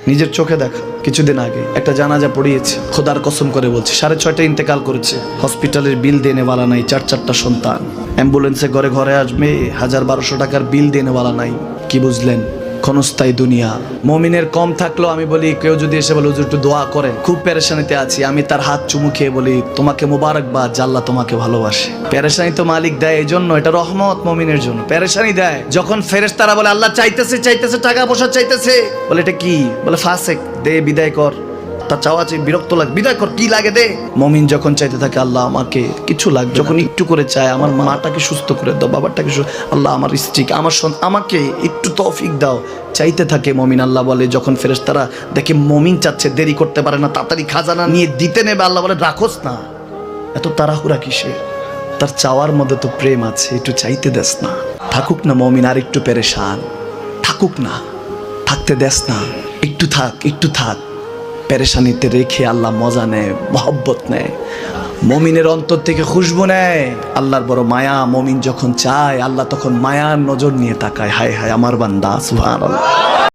নিজের চোখে দেখা কিছুদিন আগে একটা জানাজা পড়িয়েছে, খোদার কসম করে বলছে 6:30 ইন্তেকাল করেছে। হসপিটালের বিল দেনেওয়ালা নাই, 4 সন্তান, অ্যাম্বুলেন্সে ঘরে ঘরে আসবে, 1000-1200 টাকার বিল দেনেওয়ালা নাই। কি বুঝলেন? ক্ষণস্থায়ী দুনিয়া। মমিনের কম থাকলেও আমি বলি, কেউ যদি এসে বলে হুজুর একটু দোয়া করেন, খুব পেরেশানিতে আছি, আমি তার হাত চুমু খেয়ে বলি তোমাকে মোবারকবাদ, আল্লাহ তোমাকে ভালোবাসে। পেরেশানি তো মালিক দেয়, এই জন্য এটা রহমত মমিনের জন্য। পেরেশানি দেয় যখন ফেরেশতারা বলে আল্লাহ চাইতেছে টাকা পয়সা চাইতেছে, বলে এটা কি? বলে ফাসেক, দে বিদায় কর। তার চাওয়া চাই বিরক্ত লাগে, বিদায় কর, কি লাগে দে। মমিন যখন চাইতে থাকে আল্লাহ আমাকে কিছু লাগবে, যখন একটু করে চায় আমার মাটাকে সুস্থ করে দাও, বাবাটাকে আল্লাহ আমার স্ত্রীকে, আমার আমাকে একটু তৌফিক দাও, চাইতে থাকে মমিন। আল্লাহ বলে যখন ফেরেশতারা দেখে মমিন চাচ্ছে, দেরি করতে পারে না, তাড়াতাড়ি খাজানা নিয়ে দিতে নেবে, আল্লাহ বলে রাখোস না, এত তাড়াহুড়া কিসের? তার চাওয়ার মধ্যে তো প্রেম আছে, একটু চাইতে দেস না। থাকুক না মমিন আর একটু পেরেশান, থাকুক না, থাকতে দেস না, একটু থাক, একটু থাক। পেরেশানিতে রেখে আল্লাহ মজা নেয়, মহব্বত নেয়, মমিনের অন্তর থেকে খুশবু নেয়। আল্লাহর বড় মায়া, মমিন যখন চায় আল্লাহ তখন মায়ার নজর নিয়ে তাকায়, হায় হায় আমার বান্দা, সুবহানাল্লাহ।